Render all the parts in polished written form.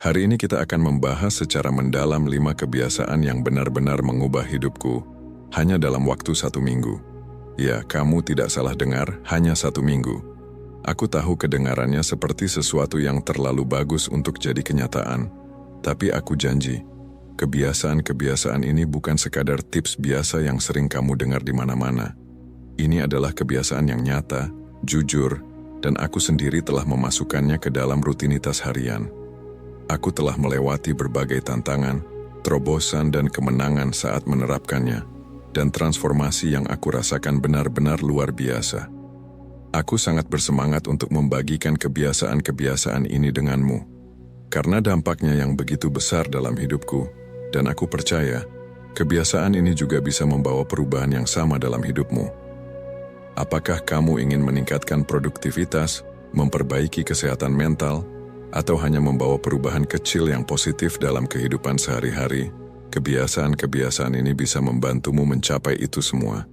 Hari ini kita akan membahas secara mendalam 5 kebiasaan yang benar-benar mengubah hidupku hanya dalam waktu 1 minggu. Ya, kamu tidak salah dengar, hanya 1 minggu. Aku tahu kedengarannya seperti sesuatu yang terlalu bagus untuk jadi kenyataan. Tapi aku janji, kebiasaan-kebiasaan ini bukan sekadar tips biasa yang sering kamu dengar di mana-mana. Ini adalah kebiasaan yang nyata, jujur, dan aku sendiri telah memasukkannya ke dalam rutinitas harian. Aku telah melewati berbagai tantangan, terobosan dan kemenangan saat menerapkannya, dan transformasi yang aku rasakan benar-benar luar biasa. Aku sangat bersemangat untuk membagikan kebiasaan-kebiasaan ini denganmu, karena dampaknya yang begitu besar dalam hidupku, dan aku percaya, kebiasaan ini juga bisa membawa perubahan yang sama dalam hidupmu. Apakah kamu ingin meningkatkan produktivitas, memperbaiki kesehatan mental, atau hanya membawa perubahan kecil yang positif dalam kehidupan sehari-hari? Kebiasaan-kebiasaan ini bisa membantumu mencapai itu semua.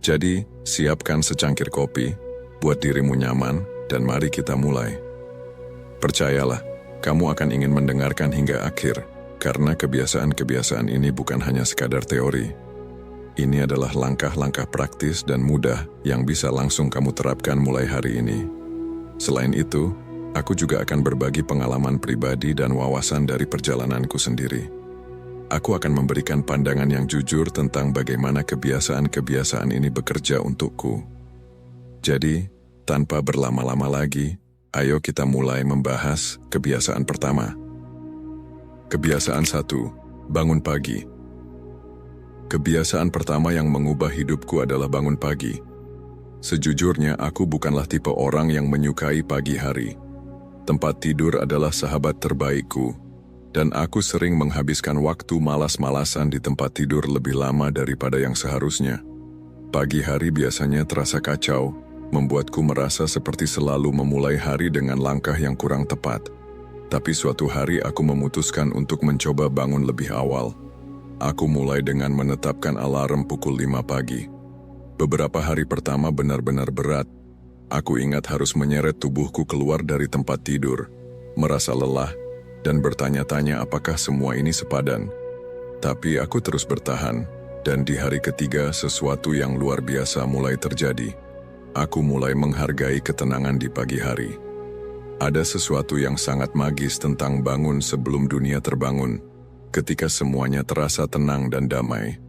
Jadi, siapkan secangkir kopi, buat dirimu nyaman, dan mari kita mulai. Percayalah, kamu akan ingin mendengarkan hingga akhir, karena kebiasaan-kebiasaan ini bukan hanya sekadar teori. Ini adalah langkah-langkah praktis dan mudah yang bisa langsung kamu terapkan mulai hari ini. Selain itu, aku juga akan berbagi pengalaman pribadi dan wawasan dari perjalananku sendiri. Aku akan memberikan pandangan yang jujur tentang bagaimana kebiasaan-kebiasaan ini bekerja untukku. Jadi, tanpa berlama-lama lagi, ayo kita mulai membahas kebiasaan pertama. Kebiasaan 1, bangun pagi. Kebiasaan pertama yang mengubah hidupku adalah bangun pagi. Sejujurnya, aku bukanlah tipe orang yang menyukai pagi hari. Tempat tidur adalah sahabat terbaikku, dan aku sering menghabiskan waktu malas-malasan di tempat tidur lebih lama daripada yang seharusnya. Pagi hari biasanya terasa kacau, membuatku merasa seperti selalu memulai hari dengan langkah yang kurang tepat. Tapi suatu hari aku memutuskan untuk mencoba bangun lebih awal. Aku mulai dengan menetapkan alarm pukul 5 pagi. Beberapa hari pertama benar-benar berat. Aku ingat harus menyeret tubuhku keluar dari tempat tidur, merasa lelah, dan bertanya-tanya apakah semua ini sepadan. Tapi aku terus bertahan, dan di hari ketiga sesuatu yang luar biasa mulai terjadi. Aku mulai menghargai ketenangan di pagi hari. Ada sesuatu yang sangat magis tentang bangun sebelum dunia terbangun, ketika semuanya terasa tenang dan damai.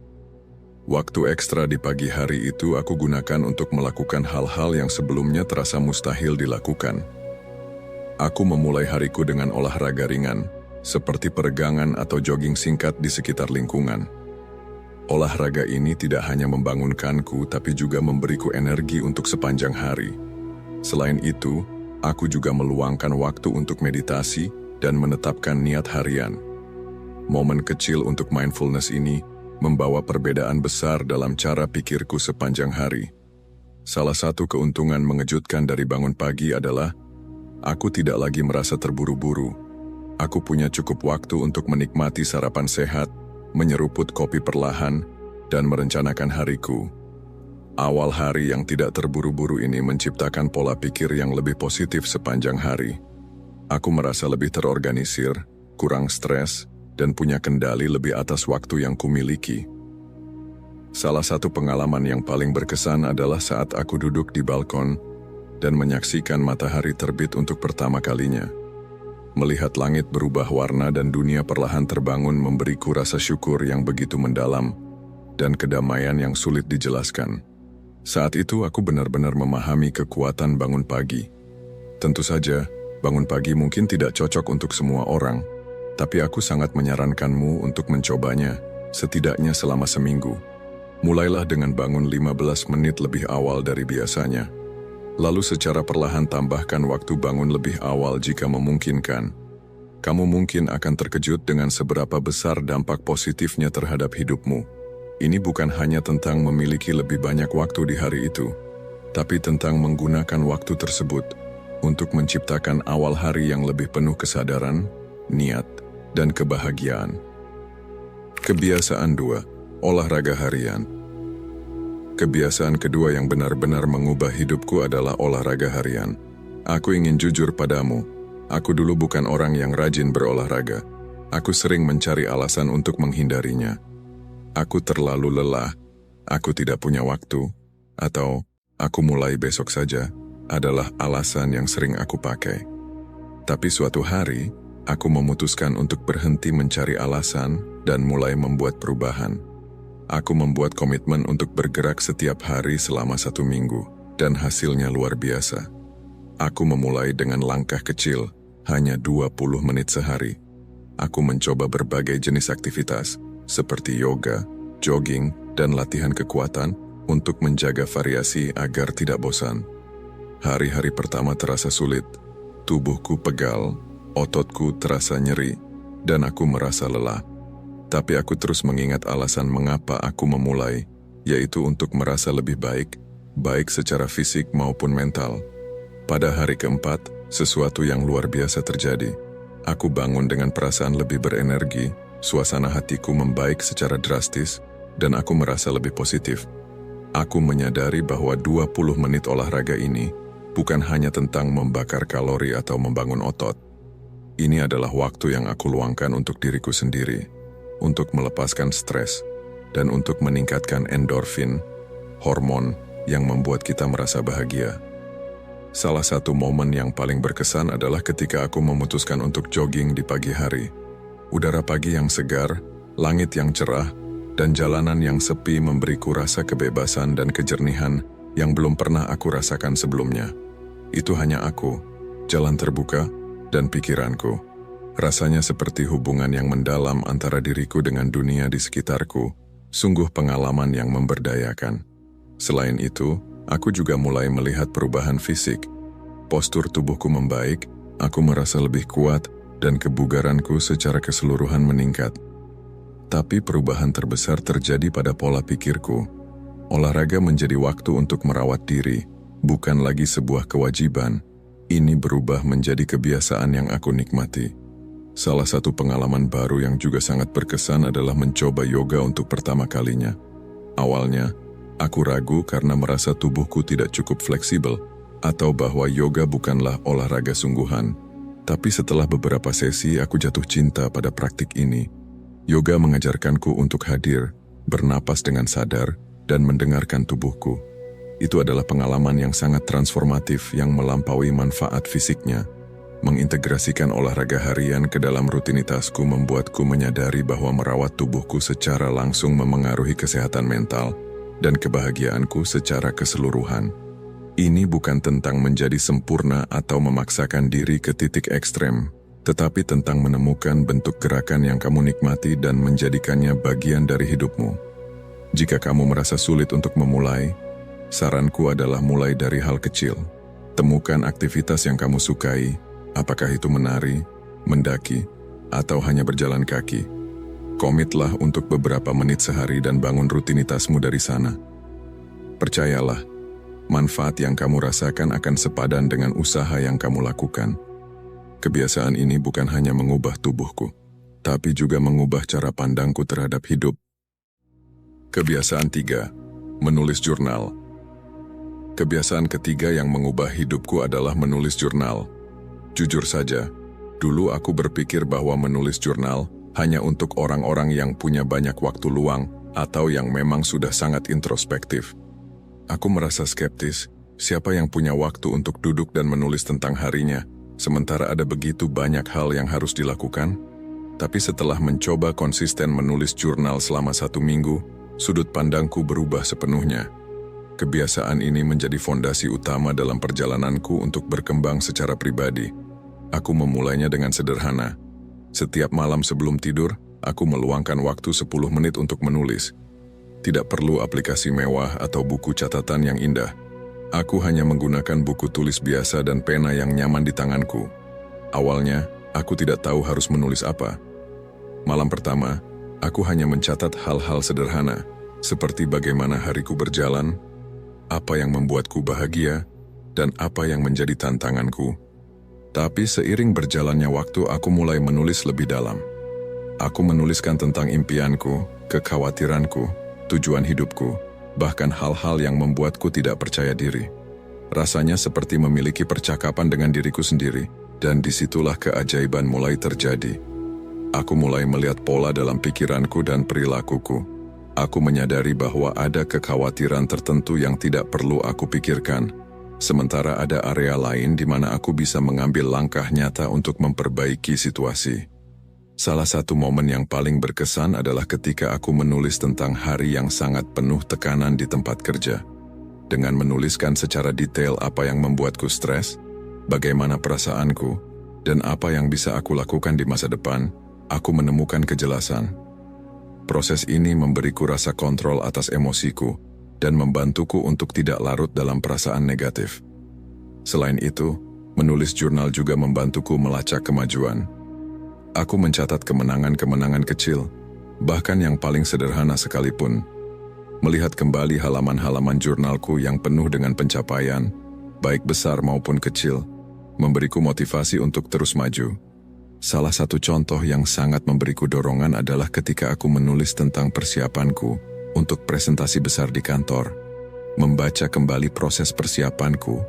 Waktu ekstra di pagi hari itu aku gunakan untuk melakukan hal-hal yang sebelumnya terasa mustahil dilakukan. Aku memulai hariku dengan olahraga ringan, seperti peregangan atau jogging singkat di sekitar lingkungan. Olahraga ini tidak hanya membangunkanku, tapi juga memberiku energi untuk sepanjang hari. Selain itu, aku juga meluangkan waktu untuk meditasi dan menetapkan niat harian. Momen kecil untuk mindfulness ini membawa perbedaan besar dalam cara pikirku sepanjang hari. Salah satu keuntungan mengejutkan dari bangun pagi adalah aku tidak lagi merasa terburu-buru. Aku punya cukup waktu untuk menikmati sarapan sehat, menyeruput kopi perlahan, dan merencanakan hariku. Awal hari yang tidak terburu-buru ini menciptakan pola pikir yang lebih positif sepanjang hari. Aku merasa lebih terorganisir, kurang stres, dan punya kendali lebih atas waktu yang kumiliki. Salah satu pengalaman yang paling berkesan adalah saat aku duduk di balkon dan menyaksikan matahari terbit untuk pertama kalinya. Melihat langit berubah warna dan dunia perlahan terbangun memberiku rasa syukur yang begitu mendalam dan kedamaian yang sulit dijelaskan. Saat itu aku benar-benar memahami kekuatan bangun pagi. Tentu saja, bangun pagi mungkin tidak cocok untuk semua orang, tapi aku sangat menyarankanmu untuk mencobanya, setidaknya selama seminggu. Mulailah dengan bangun 15 menit lebih awal dari biasanya. Lalu secara perlahan tambahkan waktu bangun lebih awal jika memungkinkan. Kamu mungkin akan terkejut dengan seberapa besar dampak positifnya terhadap hidupmu. Ini bukan hanya tentang memiliki lebih banyak waktu di hari itu, tapi tentang menggunakan waktu tersebut untuk menciptakan awal hari yang lebih penuh kesadaran, niat, dan kebahagiaan. Kebiasaan 2, olahraga harian. Kebiasaan kedua yang benar-benar mengubah hidupku adalah olahraga harian. Aku ingin jujur padamu, Aku dulu bukan orang yang rajin berolahraga. Aku sering mencari alasan untuk menghindarinya. Aku terlalu lelah, aku tidak punya waktu, atau aku mulai besok saja adalah alasan yang sering aku pakai. Tapi suatu hari, aku memutuskan untuk berhenti mencari alasan dan mulai membuat perubahan. Aku membuat komitmen untuk bergerak setiap hari selama 1 minggu, dan hasilnya luar biasa. Aku memulai dengan langkah kecil, hanya 20 menit sehari. Aku mencoba berbagai jenis aktivitas, seperti yoga, jogging, dan latihan kekuatan untuk menjaga variasi agar tidak bosan. Hari-hari pertama terasa sulit, tubuhku pegal, ototku terasa nyeri, dan aku merasa lelah. Tapi aku terus mengingat alasan mengapa aku memulai, yaitu untuk merasa lebih baik, baik secara fisik maupun mental. Pada hari keempat, sesuatu yang luar biasa terjadi. Aku bangun dengan perasaan lebih berenergi, suasana hatiku membaik secara drastis, dan aku merasa lebih positif. Aku menyadari bahwa 20 menit olahraga ini bukan hanya tentang membakar kalori atau membangun otot. Ini adalah waktu yang aku luangkan untuk diriku sendiri, untuk melepaskan stres, dan untuk meningkatkan endorfin, hormon yang membuat kita merasa bahagia. Salah satu momen yang paling berkesan adalah ketika aku memutuskan untuk jogging di pagi hari. Udara pagi yang segar, langit yang cerah, dan jalanan yang sepi memberiku rasa kebebasan dan kejernihan yang belum pernah aku rasakan sebelumnya. Itu hanya aku, jalan terbuka, dan pikiranku. Rasanya seperti hubungan yang mendalam antara diriku dengan dunia di sekitarku, sungguh pengalaman yang memberdayakan. Selain itu, aku juga mulai melihat perubahan fisik. Postur tubuhku membaik, aku merasa lebih kuat, dan kebugaranku secara keseluruhan meningkat. Tapi perubahan terbesar terjadi pada pola pikirku. Olahraga menjadi waktu untuk merawat diri, bukan lagi sebuah kewajiban. Ini berubah menjadi kebiasaan yang aku nikmati. Salah satu pengalaman baru yang juga sangat berkesan adalah mencoba yoga untuk pertama kalinya. Awalnya, aku ragu karena merasa tubuhku tidak cukup fleksibel, atau bahwa yoga bukanlah olahraga sungguhan. Tapi setelah beberapa sesi, aku jatuh cinta pada praktik ini. Yoga mengajarkanku untuk hadir, bernapas dengan sadar, dan mendengarkan tubuhku. Itu adalah pengalaman yang sangat transformatif yang melampaui manfaat fisiknya. Mengintegrasikan olahraga harian ke dalam rutinitasku membuatku menyadari bahwa merawat tubuhku secara langsung memengaruhi kesehatan mental dan kebahagiaanku secara keseluruhan. Ini bukan tentang menjadi sempurna atau memaksakan diri ke titik ekstrem, tetapi tentang menemukan bentuk gerakan yang kamu nikmati dan menjadikannya bagian dari hidupmu. Jika kamu merasa sulit untuk memulai, saranku adalah mulai dari hal kecil. Temukan aktivitas yang kamu sukai, apakah itu menari, mendaki, atau hanya berjalan kaki. Komitlah untuk beberapa menit sehari dan bangun rutinitasmu dari sana. Percayalah, manfaat yang kamu rasakan akan sepadan dengan usaha yang kamu lakukan. Kebiasaan ini bukan hanya mengubah tubuhku, tapi juga mengubah cara pandangku terhadap hidup. Kebiasaan 3. Menulis jurnal. Kebiasaan ketiga yang mengubah hidupku adalah menulis jurnal. Jujur saja, dulu aku berpikir bahwa menulis jurnal hanya untuk orang-orang yang punya banyak waktu luang atau yang memang sudah sangat introspektif. Aku merasa skeptis, siapa yang punya waktu untuk duduk dan menulis tentang harinya, sementara ada begitu banyak hal yang harus dilakukan? Tapi setelah mencoba konsisten menulis jurnal selama 1 minggu, sudut pandangku berubah sepenuhnya. Kebiasaan ini menjadi fondasi utama dalam perjalananku untuk berkembang secara pribadi. Aku memulainya dengan sederhana. Setiap malam sebelum tidur, aku meluangkan waktu 10 menit untuk menulis. Tidak perlu aplikasi mewah atau buku catatan yang indah. Aku hanya menggunakan buku tulis biasa dan pena yang nyaman di tanganku. Awalnya, aku tidak tahu harus menulis apa. Malam pertama, aku hanya mencatat hal-hal sederhana, seperti bagaimana hariku berjalan, apa yang membuatku bahagia, dan apa yang menjadi tantanganku. Tapi seiring berjalannya waktu, aku mulai menulis lebih dalam. Aku menuliskan tentang impianku, kekhawatiranku, tujuan hidupku, bahkan hal-hal yang membuatku tidak percaya diri. Rasanya seperti memiliki percakapan dengan diriku sendiri, Dan disitulah keajaiban mulai terjadi. Aku mulai melihat pola dalam pikiranku dan perilakuku. Aku menyadari bahwa ada kekhawatiran tertentu yang tidak perlu aku pikirkan, sementara ada area lain di mana aku bisa mengambil langkah nyata untuk memperbaiki situasi. Salah satu momen yang paling berkesan adalah ketika aku menulis tentang hari yang sangat penuh tekanan di tempat kerja. Dengan menuliskan secara detail apa yang membuatku stres, bagaimana perasaanku, dan apa yang bisa aku lakukan di masa depan, aku menemukan kejelasan. Proses ini memberiku rasa kontrol atas emosiku dan membantuku untuk tidak larut dalam perasaan negatif. Selain itu, menulis jurnal juga membantuku melacak kemajuan. Aku mencatat kemenangan-kemenangan kecil, bahkan yang paling sederhana sekalipun. Melihat kembali halaman-halaman jurnalku yang penuh dengan pencapaian, baik besar maupun kecil, memberiku motivasi untuk terus maju. Salah satu contoh yang sangat memberiku dorongan adalah ketika aku menulis tentang persiapanku untuk presentasi besar di kantor. Membaca kembali proses persiapanku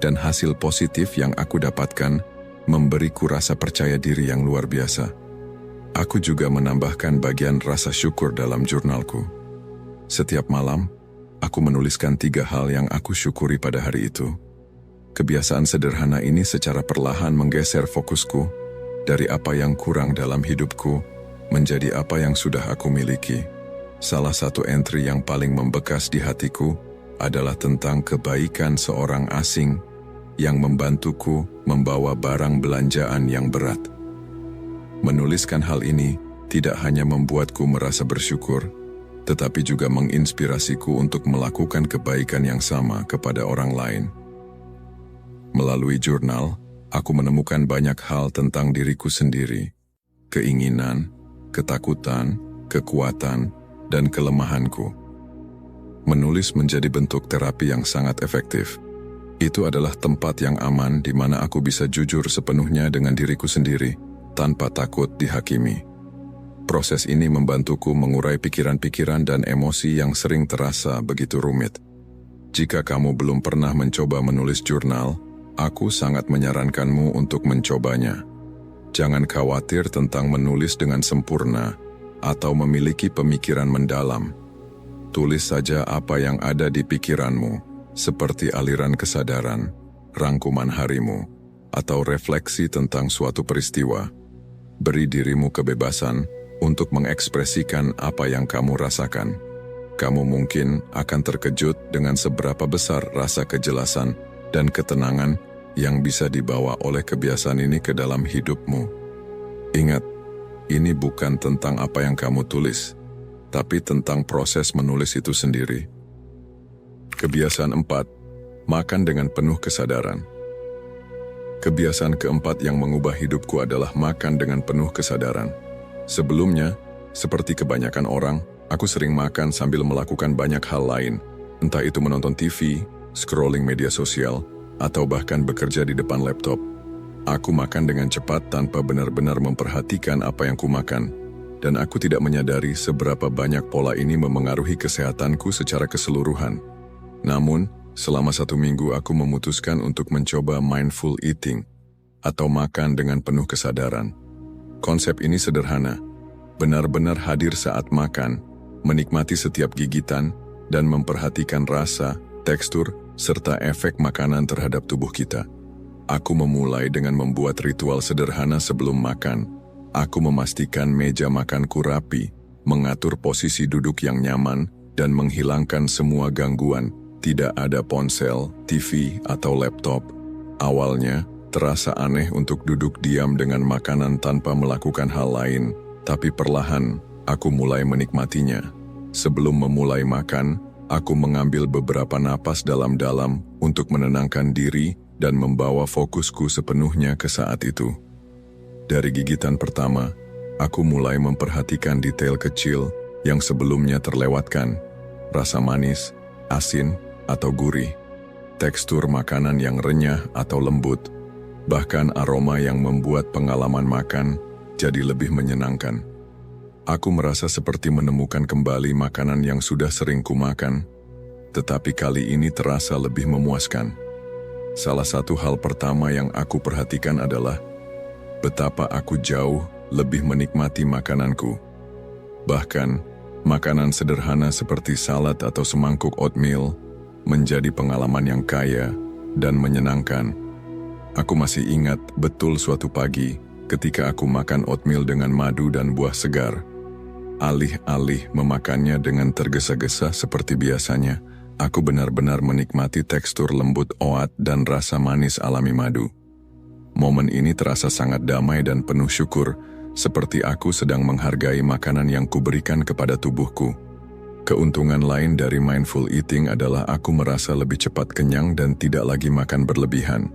dan hasil positif yang aku dapatkan memberiku rasa percaya diri yang luar biasa. Aku juga menambahkan bagian rasa syukur dalam jurnalku. Setiap malam, aku menuliskan 3 hal yang aku syukuri pada hari itu. Kebiasaan sederhana ini secara perlahan menggeser fokusku dari apa yang kurang dalam hidupku menjadi apa yang sudah aku miliki. Salah satu entry yang paling membekas di hatiku adalah tentang kebaikan seorang asing yang membantuku membawa barang belanjaan yang berat. Menuliskan hal ini tidak hanya membuatku merasa bersyukur, tetapi juga menginspirasiku untuk melakukan kebaikan yang sama kepada orang lain. Melalui jurnal, aku menemukan banyak hal tentang diriku sendiri, keinginan, ketakutan, kekuatan, dan kelemahanku. Menulis menjadi bentuk terapi yang sangat efektif. Itu adalah tempat yang aman di mana aku bisa jujur sepenuhnya dengan diriku sendiri, tanpa takut dihakimi. Proses ini membantuku mengurai pikiran-pikiran dan emosi yang sering terasa begitu rumit. Jika kamu belum pernah mencoba menulis jurnal, aku sangat menyarankanmu untuk mencobanya. Jangan khawatir tentang menulis dengan sempurna atau memiliki pemikiran mendalam. Tulis saja apa yang ada di pikiranmu, seperti aliran kesadaran, rangkuman harimu, atau refleksi tentang suatu peristiwa. Beri dirimu kebebasan untuk mengekspresikan apa yang kamu rasakan. Kamu mungkin akan terkejut dengan seberapa besar rasa kejelasan dan ketenangan yang bisa dibawa oleh kebiasaan ini ke dalam hidupmu. Ingat, ini bukan tentang apa yang kamu tulis, tapi tentang proses menulis itu sendiri. Kebiasaan 4, makan dengan penuh kesadaran. Kebiasaan keempat yang mengubah hidupku adalah makan dengan penuh kesadaran. Sebelumnya, seperti kebanyakan orang, aku sering makan sambil melakukan banyak hal lain, entah itu menonton TV, scrolling media sosial, atau bahkan bekerja di depan laptop. Aku makan dengan cepat tanpa benar-benar memperhatikan apa yang kumakan, dan aku tidak menyadari seberapa banyak pola ini memengaruhi kesehatanku secara keseluruhan. Namun, selama 1 minggu aku memutuskan untuk mencoba mindful eating, atau makan dengan penuh kesadaran. Konsep ini sederhana, benar-benar hadir saat makan, menikmati setiap gigitan, dan memperhatikan rasa, tekstur, serta efek makanan terhadap tubuh kita. Aku memulai dengan membuat ritual sederhana sebelum makan. Aku memastikan meja makanku rapi, mengatur posisi duduk yang nyaman, dan menghilangkan semua gangguan. Tidak ada ponsel, TV, atau laptop. Awalnya, terasa aneh untuk duduk diam dengan makanan tanpa melakukan hal lain, tapi perlahan, aku mulai menikmatinya. Sebelum memulai makan, aku mengambil beberapa napas dalam-dalam untuk menenangkan diri dan membawa fokusku sepenuhnya ke saat itu. Dari gigitan pertama, aku mulai memperhatikan detail kecil yang sebelumnya terlewatkan. Rasa manis, asin, atau gurih, tekstur makanan yang renyah atau lembut, bahkan aroma yang membuat pengalaman makan jadi lebih menyenangkan. Aku merasa seperti menemukan kembali makanan yang sudah sering kumakan, tetapi kali ini terasa lebih memuaskan. Salah satu hal pertama yang aku perhatikan adalah betapa aku jauh lebih menikmati makananku. Bahkan, makanan sederhana seperti salad atau semangkuk oatmeal menjadi pengalaman yang kaya dan menyenangkan. Aku masih ingat betul suatu pagi ketika aku makan oatmeal dengan madu dan buah segar. Alih-alih memakannya dengan tergesa-gesa seperti biasanya, aku benar-benar menikmati tekstur lembut oat dan rasa manis alami madu. Momen ini terasa sangat damai dan penuh syukur, seperti aku sedang menghargai makanan yang kuberikan kepada tubuhku. Keuntungan lain dari mindful eating adalah aku merasa lebih cepat kenyang dan tidak lagi makan berlebihan.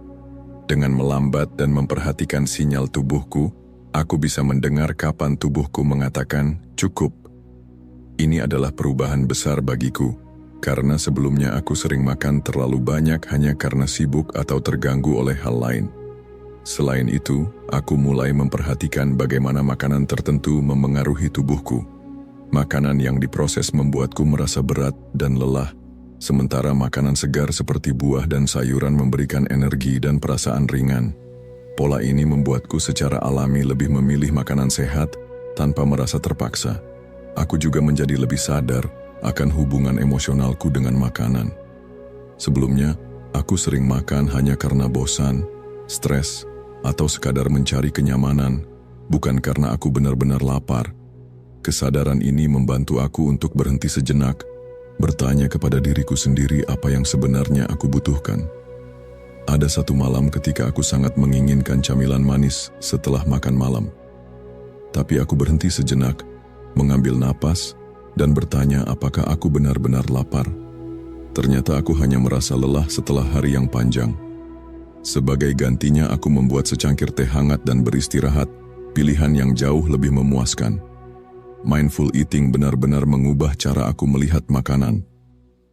Dengan melambat dan memperhatikan sinyal tubuhku, aku bisa mendengar kapan tubuhku mengatakan, "Cukup." Ini adalah perubahan besar bagiku, karena sebelumnya aku sering makan terlalu banyak hanya karena sibuk atau terganggu oleh hal lain. Selain itu, aku mulai memperhatikan bagaimana makanan tertentu memengaruhi tubuhku. Makanan yang diproses membuatku merasa berat dan lelah, sementara makanan segar seperti buah dan sayuran memberikan energi dan perasaan ringan. Pola ini membuatku secara alami lebih memilih makanan sehat tanpa merasa terpaksa. Aku juga menjadi lebih sadar akan hubungan emosionalku dengan makanan. Sebelumnya, aku sering makan hanya karena bosan, stres, atau sekadar mencari kenyamanan, bukan karena aku benar-benar lapar. Kesadaran ini membantu aku untuk berhenti sejenak, bertanya kepada diriku sendiri apa yang sebenarnya aku butuhkan. Ada satu malam ketika aku sangat menginginkan camilan manis setelah makan malam. Tapi aku berhenti sejenak, mengambil napas, dan bertanya apakah aku benar-benar lapar. Ternyata aku hanya merasa lelah setelah hari yang panjang. Sebagai gantinya aku membuat secangkir teh hangat dan beristirahat, pilihan yang jauh lebih memuaskan. Mindful eating benar-benar mengubah cara aku melihat makanan.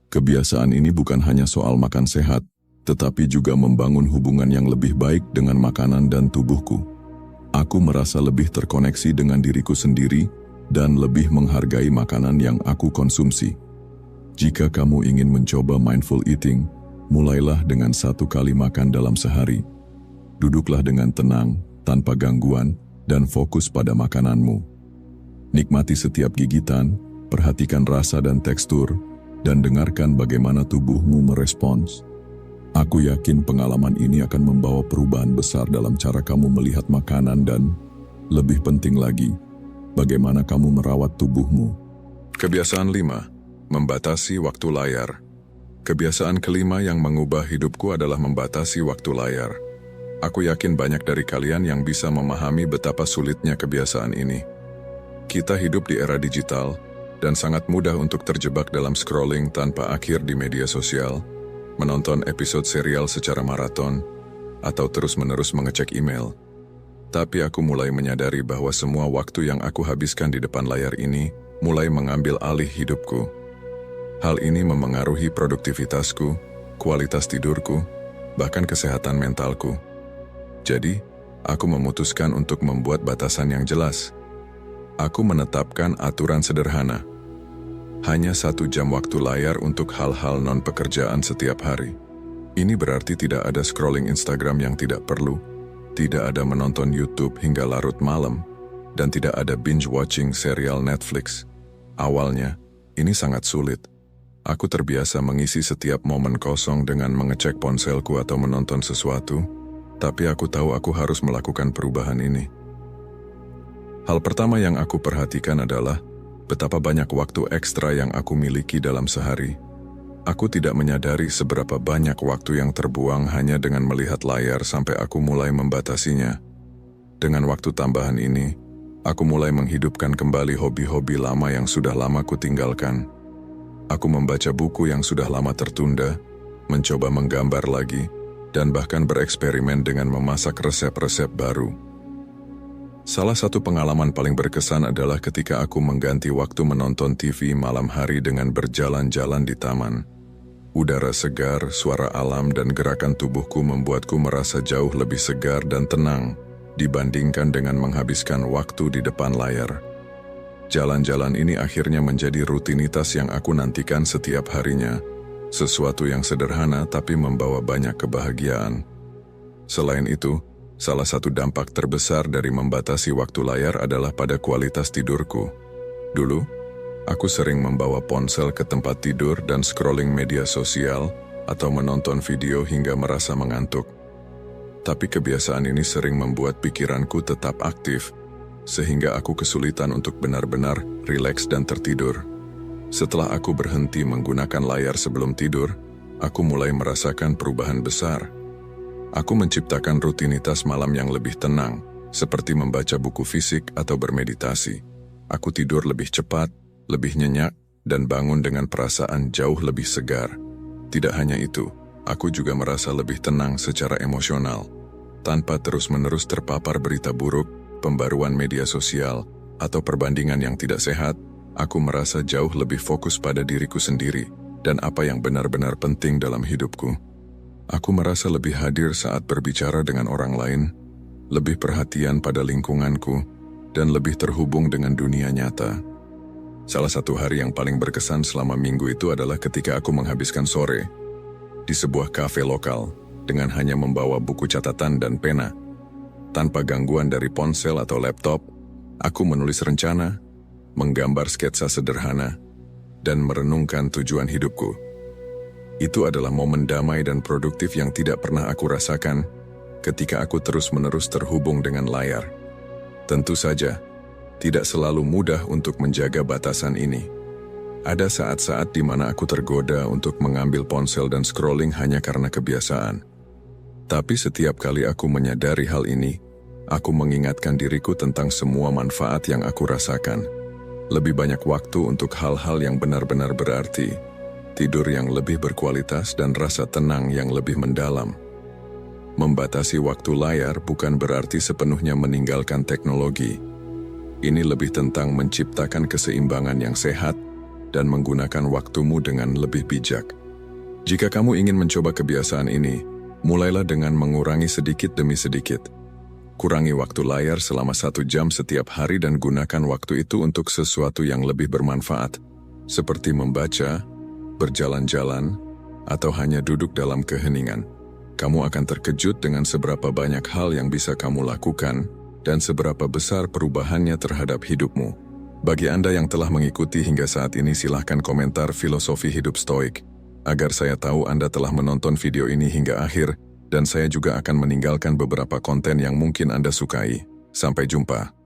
Kebiasaan ini bukan hanya soal makan sehat, tetapi juga membangun hubungan yang lebih baik dengan makanan dan tubuhku. Aku merasa lebih terkoneksi dengan diriku sendiri dan lebih menghargai makanan yang aku konsumsi. Jika kamu ingin mencoba mindful eating, mulailah dengan 1 kali makan dalam sehari. Duduklah dengan tenang, tanpa gangguan, dan fokus pada makananmu. Nikmati setiap gigitan, perhatikan rasa dan tekstur, dan dengarkan bagaimana tubuhmu merespons. Aku yakin pengalaman ini akan membawa perubahan besar dalam cara kamu melihat makanan dan, lebih penting lagi, bagaimana kamu merawat tubuhmu. Kebiasaan 5. Membatasi waktu layar. Kebiasaan kelima yang mengubah hidupku adalah membatasi waktu layar. Aku yakin banyak dari kalian yang bisa memahami betapa sulitnya kebiasaan ini. Kita hidup di era digital, dan sangat mudah untuk terjebak dalam scrolling tanpa akhir di media sosial, menonton episode serial secara maraton, atau terus-menerus mengecek email. Tapi aku mulai menyadari bahwa semua waktu yang aku habiskan di depan layar ini mulai mengambil alih hidupku. Hal ini memengaruhi produktivitasku, kualitas tidurku, bahkan kesehatan mentalku. Jadi, aku memutuskan untuk membuat batasan yang jelas. Aku menetapkan aturan sederhana. Hanya 1 jam waktu layar untuk hal-hal non-pekerjaan setiap hari. Ini berarti tidak ada scrolling Instagram yang tidak perlu, tidak ada menonton YouTube hingga larut malam, dan tidak ada binge-watching serial Netflix. Awalnya, ini sangat sulit. Aku terbiasa mengisi setiap momen kosong dengan mengecek ponselku atau menonton sesuatu, tapi aku tahu aku harus melakukan perubahan ini. Hal pertama yang aku perhatikan adalah betapa banyak waktu ekstra yang aku miliki dalam sehari. Aku tidak menyadari seberapa banyak waktu yang terbuang hanya dengan melihat layar sampai aku mulai membatasinya. Dengan waktu tambahan ini, aku mulai menghidupkan kembali hobi-hobi lama yang sudah lama kutinggalkan. Aku membaca buku yang sudah lama tertunda, mencoba menggambar lagi, dan bahkan bereksperimen dengan memasak resep-resep baru. Salah satu pengalaman paling berkesan adalah ketika aku mengganti waktu menonton TV malam hari dengan berjalan-jalan di taman. Udara segar, suara alam, dan gerakan tubuhku membuatku merasa jauh lebih segar dan tenang dibandingkan dengan menghabiskan waktu di depan layar. Jalan-jalan ini akhirnya menjadi rutinitas yang aku nantikan setiap harinya, sesuatu yang sederhana tapi membawa banyak kebahagiaan. Selain itu, salah satu dampak terbesar dari membatasi waktu layar adalah pada kualitas tidurku. Dulu, aku sering membawa ponsel ke tempat tidur dan scrolling media sosial atau menonton video hingga merasa mengantuk. Tapi kebiasaan ini sering membuat pikiranku tetap aktif, sehingga aku kesulitan untuk benar-benar rileks dan tertidur. Setelah aku berhenti menggunakan layar sebelum tidur, aku mulai merasakan perubahan besar. Aku menciptakan rutinitas malam yang lebih tenang, seperti membaca buku fisik atau bermeditasi. Aku tidur lebih cepat, lebih nyenyak, dan bangun dengan perasaan jauh lebih segar. Tidak hanya itu, aku juga merasa lebih tenang secara emosional, tanpa terus-menerus terpapar berita buruk, pembaruan media sosial, atau perbandingan yang tidak sehat. Aku merasa jauh lebih fokus pada diriku sendiri dan apa yang benar-benar penting dalam hidupku. Aku merasa lebih hadir saat berbicara dengan orang lain, lebih perhatian pada lingkunganku, dan lebih terhubung dengan dunia nyata. Salah satu hari yang paling berkesan selama minggu itu adalah ketika aku menghabiskan sore di sebuah kafe lokal dengan hanya membawa buku catatan dan pena. Tanpa gangguan dari ponsel atau laptop, aku menulis rencana, menggambar sketsa sederhana, dan merenungkan tujuan hidupku. Itu adalah momen damai dan produktif yang tidak pernah aku rasakan ketika aku terus-menerus terhubung dengan layar. Tentu saja, tidak selalu mudah untuk menjaga batasan ini. Ada saat-saat di mana aku tergoda untuk mengambil ponsel dan scrolling hanya karena kebiasaan. Tapi setiap kali aku menyadari hal ini, aku mengingatkan diriku tentang semua manfaat yang aku rasakan. Lebih banyak waktu untuk hal-hal yang benar-benar berarti, tidur yang lebih berkualitas dan rasa tenang yang lebih mendalam. Membatasi waktu layar bukan berarti sepenuhnya meninggalkan teknologi. Ini lebih tentang menciptakan keseimbangan yang sehat dan menggunakan waktumu dengan lebih bijak. Jika kamu ingin mencoba kebiasaan ini, mulailah dengan mengurangi sedikit demi sedikit. Kurangi waktu layar selama 1 jam setiap hari dan gunakan waktu itu untuk sesuatu yang lebih bermanfaat, seperti membaca, berjalan-jalan, atau hanya duduk dalam keheningan. Kamu akan terkejut dengan seberapa banyak hal yang bisa kamu lakukan dan seberapa besar perubahannya terhadap hidupmu. Bagi Anda yang telah mengikuti hingga saat ini, silahkan komentar filosofi hidup stoik, agar saya tahu Anda telah menonton video ini hingga akhir, dan saya juga akan meninggalkan beberapa konten yang mungkin Anda sukai. Sampai jumpa.